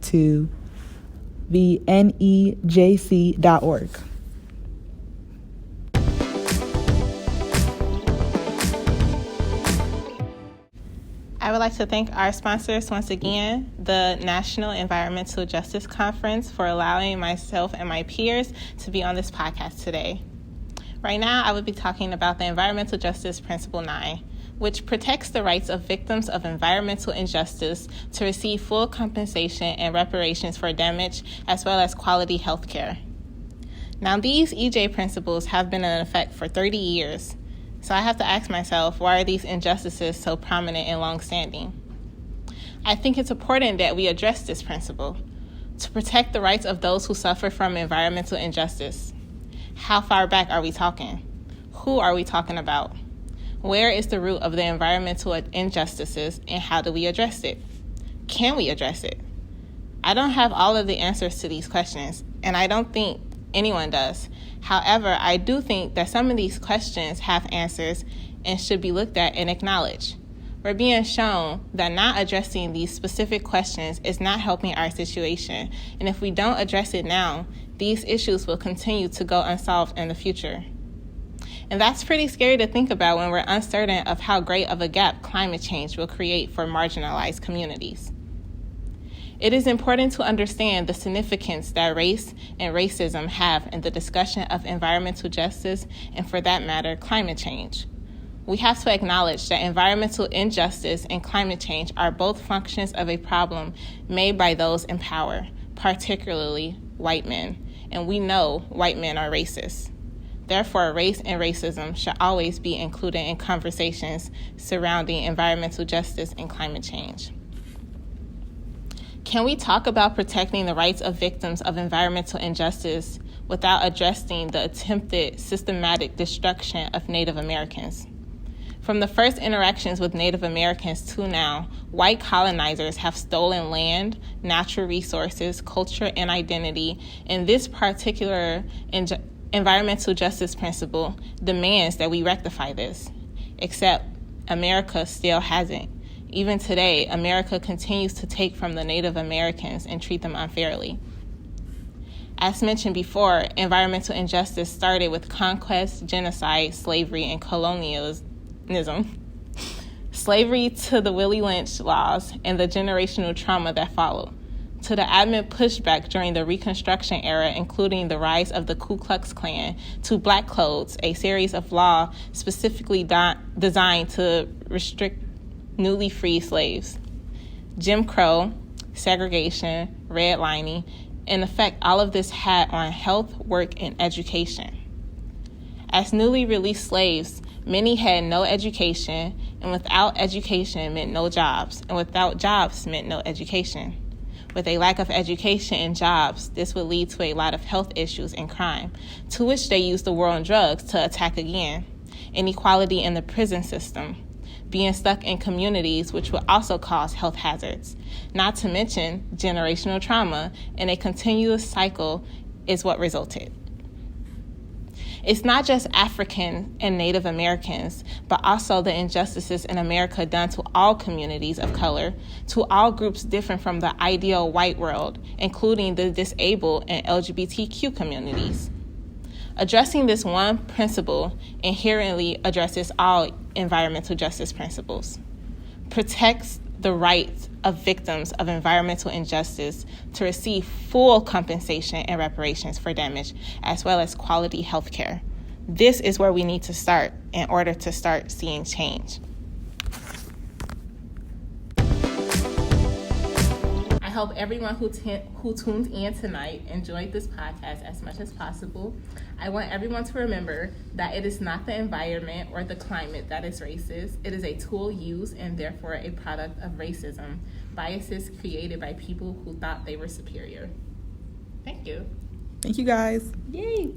to the nejc.org. I would like to thank our sponsors once again, the National Environmental Justice Conference, for allowing myself and my peers to be on this podcast today. Right now, I will be talking about the Environmental Justice Principle 9, which protects the rights of victims of environmental injustice to receive full compensation and reparations for damage, as well as quality health care. Now, these EJ principles have been in effect for 30 years. So I have to ask myself, why are these injustices so prominent and long-standing? I think it's important that we address this principle to protect the rights of those who suffer from environmental injustice. How far back are we talking? Who are we talking about? Where is the root of the environmental injustices, and how do we address it? Can we address it? I don't have all of the answers to these questions, and I don't think anyone does. However, I do think that some of these questions have answers and should be looked at and acknowledged. We're being shown that not addressing these specific questions is not helping our situation, and if we don't address it now, these issues will continue to go unsolved in the future. And that's pretty scary to think about when we're uncertain of how great of a gap climate change will create for marginalized communities. It is important to understand the significance that race and racism have in the discussion of environmental justice and, for that matter, climate change. We have to acknowledge that environmental injustice and climate change are both functions of a problem made by those in power, particularly white men, and we know white men are racist. Therefore, race and racism should always be included in conversations surrounding environmental justice and climate change. Can we talk about protecting the rights of victims of environmental injustice without addressing the attempted systematic destruction of Native Americans? From the first interactions with Native Americans to now, white colonizers have stolen land, natural resources, culture, and identity, and this particular environmental justice principle demands that we rectify this. Except America still hasn't. Even today, America continues to take from the Native Americans and treat them unfairly. As mentioned before, environmental injustice started with conquest, genocide, slavery, and colonialism. Slavery to the Willie Lynch laws and the generational trauma that followed, to the adamant pushback during the Reconstruction era, including the rise of the Ku Klux Klan, to Black Codes, a series of laws specifically designed to restrict newly freed slaves, Jim Crow, segregation, redlining. In effect, all of this had on health, work, and education. As newly released slaves, many had no education, and without education meant no jobs, and without jobs meant no education. With a lack of education and jobs, this would lead to a lot of health issues and crime, to which they used the war on drugs to attack again. Inequality in the prison system, being stuck in communities which would also cause health hazards, not to mention generational trauma, and a continuous cycle is what resulted. It's not just African and Native Americans, but also the injustices in America done to all communities of color, to all groups different from the ideal white world, including the disabled and LGBTQ communities. Addressing this one principle inherently addresses all environmental justice principles, protects the rights of victims of environmental injustice to receive full compensation and reparations for damage, as well as quality health care. This is where we need to start in order to start seeing change. I hope everyone who tuned in tonight enjoyed this podcast as much as possible. I want everyone to remember that it is not the environment or the climate that is racist. It is a tool used and therefore a product of racism, biases created by people who thought they were superior. Thank you. Thank you, guys. Yay.